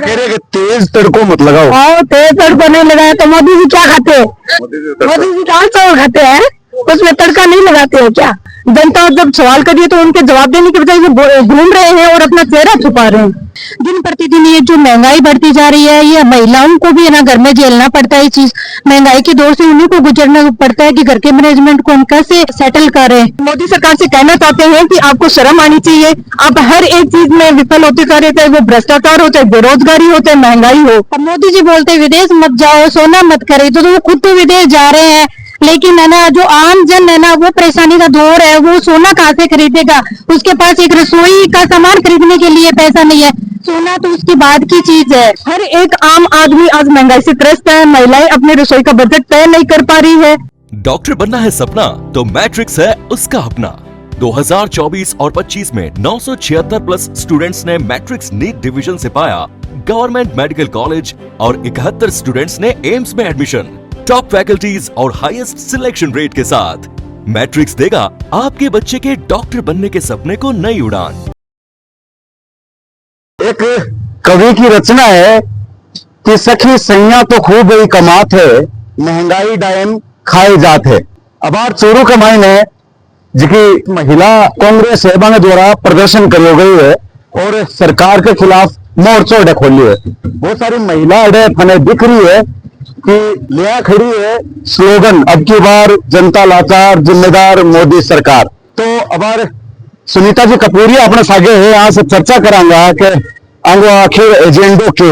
कह रहे कि तेज तड़को मत लगाओ। हाँ, तेज तड़को नहीं लगाया तो मोदी जी क्या खाते हैं? मोदी जी दाल चावल खाते हैं, उसमें तड़का नहीं लगाते हैं क्या? जनता जब सवाल करिए तो उनके जवाब देने के बजाय वो घूम रहे हैं और अपना चेहरा छुपा रहे हैं। दिन प्रतिदिन ये जो महंगाई बढ़ती जा रही है, ये महिलाओं को भी ना घर में झेलना पड़ता है। चीज महंगाई के दौर से उन्हीं को गुजरना पड़ता है कि घर के मैनेजमेंट को हम कैसे सेटल करें। मोदी सरकार से कहना चाहते हैं कि आपको शर्म आनी चाहिए। आप हर एक चीज में विफल होते जा रहे, चाहे वो भ्रष्टाचार हो, चाहे बेरोजगारी हो, चाहे महंगाई हो। अब मोदी जी बोलते विदेश मत जाओ, सोना मत खरीदो, तो वो खुद तो विदेश जा रहे हैं, लेकिन है ना जो आम जन है ना, वो परेशानी का दौर है, वो सोना कहाँ से खरीदेगा? उसके पास एक रसोई का सामान खरीदने के लिए पैसा नहीं है। सोना तो उसकी बाद की चीज है। हर एक आम आदमी आज महंगाई से त्रस्त है। महिलाएं अपने रसोई का बजट तय नहीं कर पा रही है। डॉक्टर बनना है सपना तो मैट्रिक्स है उसका अपना। 2024 और 25 में 976 प्लस स्टूडेंट्स ने मैट्रिक्स नीट डिवीजन से पाया गवर्नमेंट मेडिकल कॉलेज और 71 स्टूडेंट्स ने एम्स में एडमिशन। टॉप फैकल्टीज और हाईएस्ट सिलेक्शन रेट के साथ मैट्रिक्स देगा आपके बच्चे के डॉक्टर बनने के सपने को नई उड़ान। एक कवि की रचना है कि सखी सैया तो खूब ही कमात है, महंगाई डायम खाए जात है। अबार चोरू कमाई ने जिकी महिला कांग्रेस है द्वारा प्रदर्शन करो गई है और सरकार के खिलाफ मोर्चो अड़े खोली है। बहुत सारी महिला अड़े फने दिख रही है कि लिया खड़ी है स्लोगन अब की बार जनता लाचार जिम्मेदार मोदी सरकार। तो अबार सुनीता जी कपूरिया अपने सागे है, यहाँ से चर्चा करांगा कि आगे आखिर एजेंडो के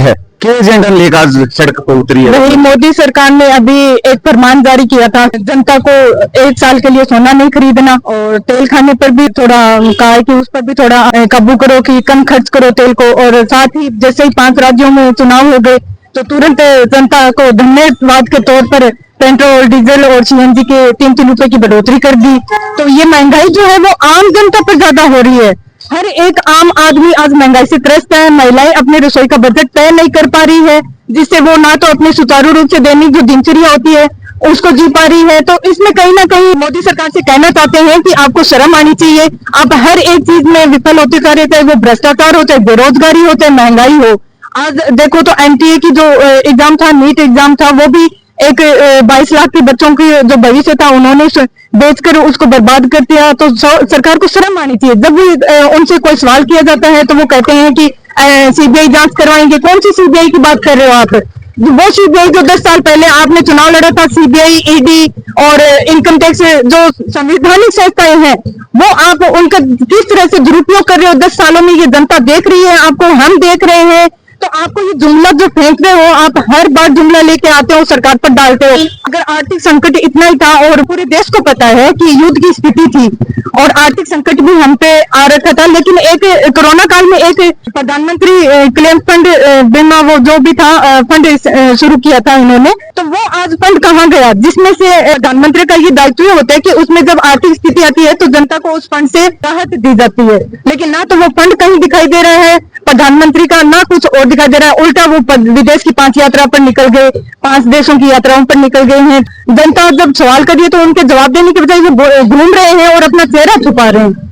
एजेंडा लेकर आज सड़क पर उतरी है। वही मोदी सरकार ने अभी एक फरमान जारी किया था, जनता को 1 साल के लिए सोना नहीं खरीदना, और तेल खाने पर भी थोड़ा कहा है कि उस पर भी थोड़ा काबू करो कि कम खर्च करो तेल को। और साथ ही जैसे ही 5 राज्यों में चुनाव हो गए तो तुरंत जनता को धन्यवाद के तौर पर पेट्रोल, डीजल और सीएनजी के 3-3 रुपए की बढ़ोतरी कर दी। तो ये महंगाई जो है वो आम जनता पर ज्यादा हो रही है। हर एक आम आदमी आज महंगाई से त्रस्त है। महिलाएं अपने रसोई का बजट तय नहीं कर पा रही है, जिससे वो ना तो अपने सुचारू रूप से दैनिक जो दिनचर्या होती है उसको जी पा रही है। तो इसमें कहीं ना कहीं मोदी सरकार से कहना चाहते हैं कि आपको शर्म आनी चाहिए। आप हर एक चीज में विफल होते जा रहे, चाहे वो भ्रष्टाचार हो, चाहे बेरोजगारी हो, चाहे महंगाई हो। आज देखो तो एनटीए की जो एग्जाम था, नीट एग्जाम था, वो भी एक 22 लाख के बच्चों की जो भविष्य था उन्होंने बेचकर उसको बर्बाद कर दिया। तो सरकार को शर्म आनी चाहिए। जब भी उनसे कोई सवाल किया जाता है तो वो कहते हैं कि सीबीआई जांच करवाएंगे। कौन सी सीबीआई की बात कर रहे हो आप? वो सीबीआई जो 10 साल पहले आपने चुनाव लड़ा था, सीबीआई, ईडी और इनकम टैक्स जो संवैधानिक संस्थाएं हैं, वो आप उनका किस तरह से दुरुपयोग कर रहे हो। 10 सालों में ये जनता देख रही है, आपको हम देख रहे हैं। तो आपको ये जुमला जो फेंक रहे हो, आप हर बार जुमला लेके आते हो, सरकार पर डालते हो। अगर आर्थिक संकट इतना ही था और पूरे देश को पता है कि युद्ध की स्थिति थी और आर्थिक संकट भी हम पे आ रखा था, लेकिन एक कोरोना काल में एक प्रधानमंत्री क्लेम फंड बीमा वो जो भी था फंड शुरू किया था इन्होंने, तो वो आज फंड कहाँ गया? जिसमें से प्रधानमंत्री का ये दायित्व होता है कि उसमें जब आर्थिक स्थिति आती है तो जनता को उस फंड से राहत दी जाती है, लेकिन ना तो वो फंड कहीं दिखाई दे रहा है प्रधानमंत्री का, ना कुछ और दिखाई दे रहा है। उल्टा वो विदेश की 5 यात्रा पर निकल गए, 5 देशों की यात्राओं पर निकल गए हैं। जनता जब सवाल करिए तो उनके जवाब देने के बजाय वो घूम रहे हैं और अपना चेहरा छुपा रहे हैं।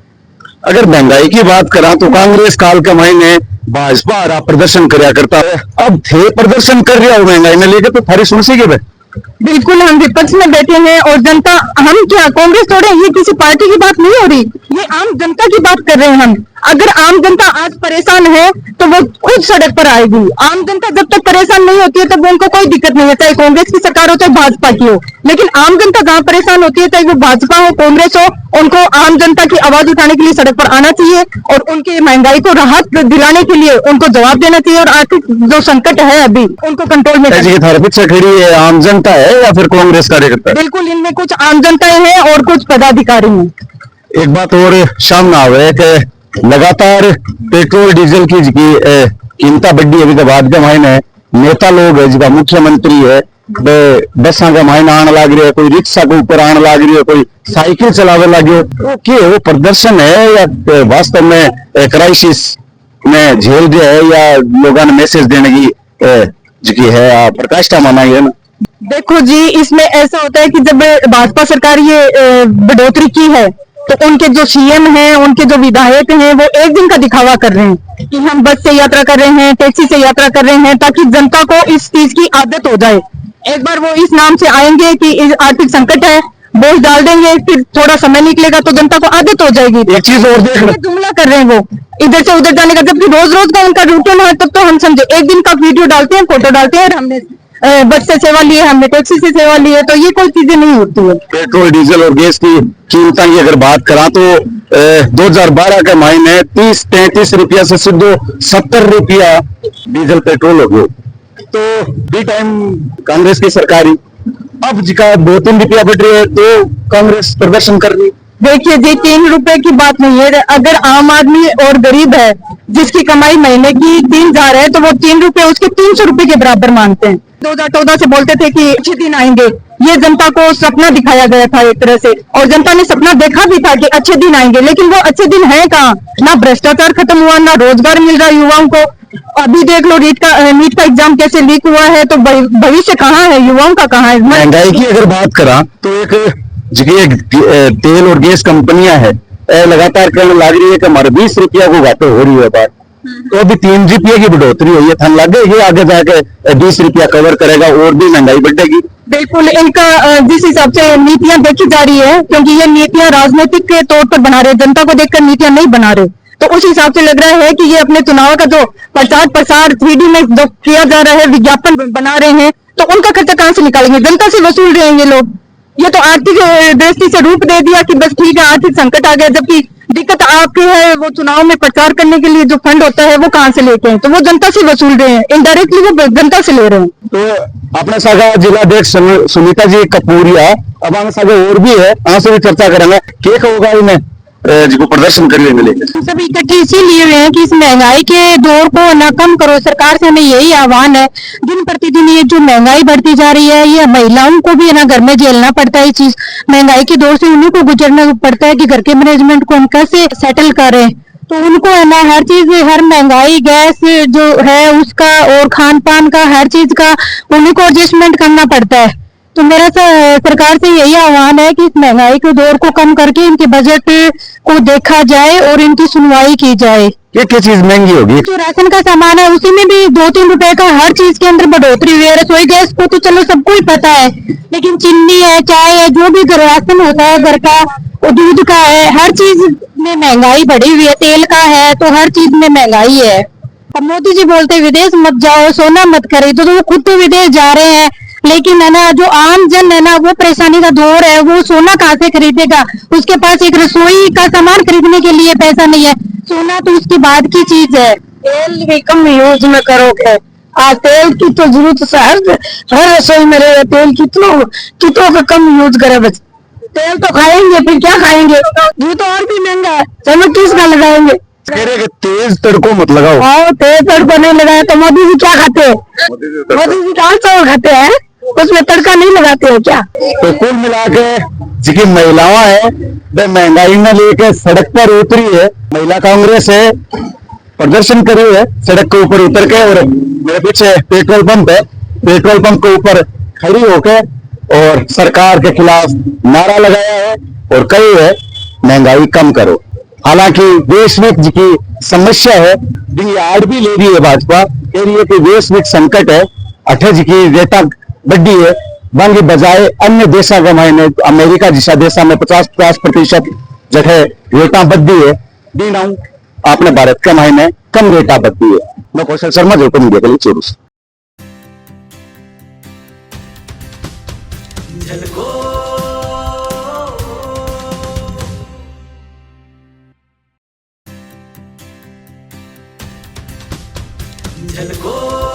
अगर महंगाई की बात करा तो कांग्रेस काल के महीने भाजपा आ प्रदर्शन कराया करता है, अब थे प्रदर्शन कर रहा हो महंगाई में लेकर, तो थारी सुन सी के बिल्कुल हम विपक्ष में बैठे हैं और जनता, हम क्या कांग्रेस थोड़े, ये किसी पार्टी की बात नहीं हो रही, ये आम जनता की बात कर रहे हैं हम। अगर आम जनता आज परेशान है तो वो खुद सड़क पर आएगी। आम जनता जब तक परेशान नहीं होती है तब उनको कोई दिक्कत नहीं है, चाहे कांग्रेस की सरकार हो चाहे भाजपा की हो। लेकिन आम जनता जहाँ परेशान होती है, चाहे वो भाजपा हो कांग्रेस हो, उनको आम जनता की आवाज उठाने के लिए सड़क पर आना चाहिए और उनकी महंगाई को राहत दिलाने के लिए उनको जवाब देना चाहिए और आर्थिक जो संकट है अभी उनको कंट्रोल में पीछे खड़ी है आम जनता है या फिर कांग्रेस कार्यकर्ता? बिल्कुल इनमें कुछ आम जनताएं हैं और कुछ पदाधिकारी हैं। एक बात और सामने आवे कि लगातार पेट्रोल डीजल की कीमत बढ़ी है, बाद के महीने नेता लोग है जिसका मुख्यमंत्री है बसा के महीने आने लग रही है, कोई रिक्शा के ऊपर आने लग रही है, कोई साइकिल चलावे लगे। तो क्या वो प्रदर्शन है या वास्तव में क्राइसिस में झेल रहे है या लोगों ने मैसेज देने की है प्रकाष्ठा मनाई है ना? देखो जी, इसमें ऐसा होता है कि जब भाजपा सरकार ये बढ़ोतरी की है तो उनके जो सीएम हैं, उनके जो विधायक हैं, वो एक दिन का दिखावा कर रहे हैं कि हम बस से यात्रा कर रहे हैं, टैक्सी से यात्रा कर रहे हैं, ताकि जनता को इस चीज की आदत हो जाए। एक बार वो इस नाम से आएंगे कि इस आर्थिक संकट है, बोझ डाल देंगे, फिर थोड़ा समय निकलेगा तो जनता को आदत हो जाएगी। एक चीज और देख ये जुमला कर रहे हैं वो, इधर से उधर जाने का, जबकि रोज रोज का उनका रूटीन है। तब तो हम समझे, एक दिन का वीडियो डालते हैं, फोटो डालते हैं, और हमने बस से सेवा ली है, हमने टैक्सी से सेवा ली है, तो ये कोई चीजें नहीं होती है। पेट्रोल डीजल और गैस की कीमतों की अगर बात करा तो 2012 के महीने 30-33 रुपया से सीधो 70 रुपया डीजल पेट्रोल हो गए। तो बी टाइम कांग्रेस की सरकारी अब जिका 2-3 रुपया बढ़ रही है तो कांग्रेस प्रदर्शन कर रही। देखिए जी, 3 रुपए की बात नहीं है। अगर आम आदमी और गरीब है, जिसकी कमाई महीने की 3,000 है, तो वो 3 रुपए उसके 300 रुपए के बराबर मानते हैं। 2014 से बोलते थे कि अच्छे दिन आएंगे, ये जनता को सपना दिखाया गया था एक तरह से, और जनता ने सपना देखा भी था कि अच्छे दिन आएंगे, लेकिन वो अच्छे दिन है कहाँ? ना भ्रष्टाचार खत्म हुआ, ना रोजगार मिल रहा युवाओं को। अभी देख लो, नीट का एग्जाम कैसे लीक हुआ है, तो भविष्य कहाँ है, युवाओं का कहाँ है? महंगाई की अगर बात करा तो एक तेल और गैस कंपनियां है लगातार कहने लग रही है कि हमारे 20 रुपया को घाटे हो रही है बात। तो अभी 3 रुपये की बढ़ोतरी हुई है, थन लगे ये आगे जाके 20 रुपया कवर करेगा और भी महंगाई बढ़ेगी। बिल्कुल, इनका जिस हिसाब से नीतियां देखी जा रही है, क्योंकि ये नीतियां राजनीतिक के तौर पर बना रहे, जनता को देखकर नीतियां नहीं बना रहे, तो उस हिसाब से लग रहा है कि ये अपने चुनाव का जो प्रचार प्रसार 3D में जो किया जा रहा है, विज्ञापन बना रहे हैं, तो उनका खर्चा कहाँ से निकालेंगे? जनता से वसूल रहे हैं ये लोग। ये तो आर्थिक दृष्टि से रूप दे दिया कि बस ठीक है, आर्थिक संकट आ गया, जबकि दिक्कत आपकी है। वो चुनाव में प्रचार करने के लिए जो फंड होता है, वो कहाँ से लेते हैं? तो वो जनता से वसूल रहे हैं, इनडायरेक्टली वो जनता से ले रहे हैं। तो अपने सागा जिलाध्यक्ष सुनीता जी कपूरिया अब हम सागे और भी है, वहां से भी चर्चा करेंगे क्या होगा इन्हें जिसको प्रदर्शन कर लेने लेके। सब इकट्ठे इसीलिए हुए हैं कि इस महंगाई के दौर को न कम करो। सरकार से हमें यही आह्वान है। दिन प्रतिदिन ये जो महंगाई बढ़ती जा रही है, ये महिलाओं को भी है ना घर में झेलना पड़ता है। ये चीज महंगाई के दौर से उन्हीं को गुजरना पड़ता है कि घर के मैनेजमेंट को हम कैसे सेटल करें। तो उनको है ना हर चीज, हर महंगाई, गैस जो है उसका और खान पान का, हर चीज का उन्हीं को एडजस्टमेंट करना पड़ता है। तो मेरा सरकार से यही आह्वान है कि इस महंगाई के दौर को कम करके इनके बजट को देखा जाए और इनकी सुनवाई की जाए। क्या चीज महंगी होगी? जो राशन का सामान है उसी में भी 2-3 रुपए का हर चीज के अंदर बढ़ोतरी हुई है। रसोई गैस को तो चलो सबको ही पता है, लेकिन चीनी है, चाय है, जो भी राशन होता है घर का, वो दूध का है, हर चीज में महंगाई बढ़ी हुई है। तेल का है, तो हर चीज में महंगाई है। अब मोदी जी बोलते विदेश मत जाओ, सोना मत खरीदो, तो वो खुद तो विदेश जा रहे हैं, लेकिन है ना जो आम जन है ना, वो परेशानी का दौर है, वो सोना कहाँ से खरीदेगा? उसके पास एक रसोई का सामान खरीदने के लिए पैसा नहीं है। सोना तो उसकी बाद की चीज है। तेल भी कम यूज में करोगे। तेल की तो जरूरत हर रसोई में रहे, तेल कितनों का कम यूज करे। बस तेल तो खाएंगे, फिर क्या खाएंगे? ये तो और भी महंगा है, चलो किसका लगाएंगे? कह रहे कि तेज तड़को मत लगाओ। हाँ, तेज तड़को नहीं लगाया तो मोदी जी क्या खाते हैं? मोदी जी दाल चावल खाते हैं, उसमें तड़का नहीं लगाते हैं क्या? तो कुल मिला के जिनकी महिलाएं है वे महंगाई में लेके सड़क पर उतरी है। महिला कांग्रेस है, प्रदर्शन करी है सड़क के ऊपर उतर के, और मेरे पीछे पेट्रोल पंप है, पेट्रोल पंप के ऊपर खड़ी होके और सरकार के खिलाफ नारा लगाया है और कही है महंगाई कम करो। हालांकि वैश्विक की समस्या है, आड़ भी ले रही है भाजपा, कह रही है कि वैश्विक संकट है, अठज की रेटा बढ़ी है, बंग बजाय अन्य देशों के मायने अमेरिका जैसा देशा में 50% जगह रेटा बढ़ी है, दी आपने भारत के मायने कम रेटा बढ़ी है। मैं कौशल शर्मा, जो को मीडिया के लिए चोरू। झलको